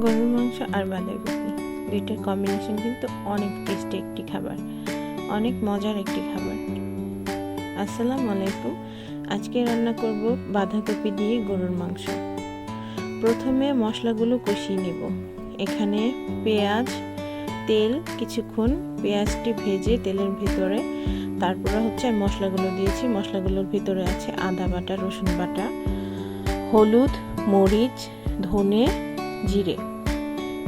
গরুর মাংস আর বাঁধাকপি দুইটার কম্বিনেশন কিন্তু অনেক টেস্টি একটি খাবার, অনেক মজার একটি খাবার। আসসালামু আলাইকুম। আজকে রান্না করব বাঁধাকপি দিয়ে গরুর মাংস। প্রথমে মশলাগুলো কষিয়ে নিব। এখানে পেঁয়াজ, তেল, কিছুক্ষণ পেঁয়াজটি ভেজে তেলের ভিতরে তারপরে মশলাগুলো দিয়েছি। মশলাগুলোর ভিতরে আছে আদা বাটা, রসুন বাটা, হলুদ, মরিচ, ধনে, জিরে,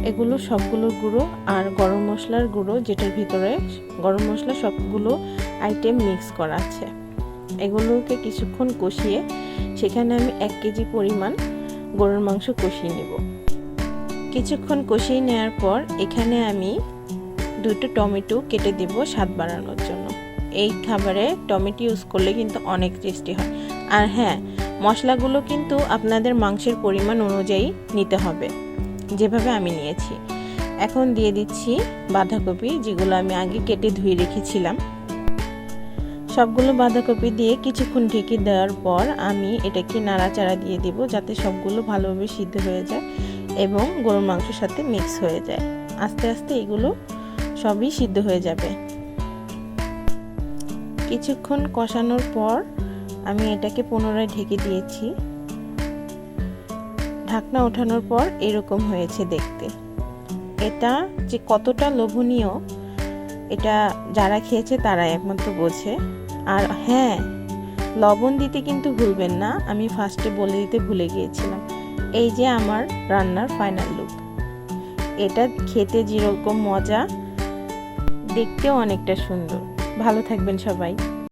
এগুলো সবগুলোর গুঁড়ো আর গরম মশলার গুঁড়ো, যেটার ভিতরে গরম মশলা সবগুলো আইটেম মিক্স করা আছে। এগুলোকে কিছুক্ষণ কষিয়ে সেখানে আমি 1 কেজি পরিমাণ গরুর মাংস কষিয়ে নেব। কিছুক্ষণ কষিয়ে নেওয়ার পর এখানে আমি 2টো টমেটো কেটে দেব স্বাদ বাড়ানোর জন্য। এই খাবারে টমেটো ইউজ করলে কিন্তু অনেক টেস্টি হয়। আর হ্যাঁ, মশলাগুলো কিন্তু আপনাদের মাংসের পরিমাণ অনুযায়ী নিতে হবে, যেভাবে আমি নিয়েছি। এখন দিয়ে দিচ্ছি বাঁধাকপি, যেগুলো আমি আগে কেটে ধুয়ে রেখেছিলাম। সবগুলো বাঁধাকপি দিয়ে কিছুক্ষণ ঢেকে দেওয়ার পর আমি এটাকে নাড়াচাড়া দিয়ে দিব, যাতে সবগুলো ভালোভাবে সিদ্ধ হয়ে যায় এবং গরুর মাংসের সাথে মিক্স হয়ে যায়। আস্তে আস্তে এগুলো সবই সিদ্ধ হয়ে যাবে। কিছুক্ষণ কষানোর পর আমি এটাকে পুনরায় ঢেকে দিয়েছি। ঢাকনা ওঠানোর পর এরকম হয়েছে দেখতে। এটা যে কতটা লোভনীয়, এটা যারা খেয়েছে তারাই একমাত্র বোঝে। আর হ্যাঁ, লবণ দিতে কিন্তু ভুলবেন না, আমি ফার্স্টে বলে দিতে ভুলে গিয়েছিলাম। এই যে আমার রান্নার ফাইনাল লুক। এটা খেতে যেরকম মজা, দেখতেও অনেকটা সুন্দর। ভালো থাকবেন সবাই।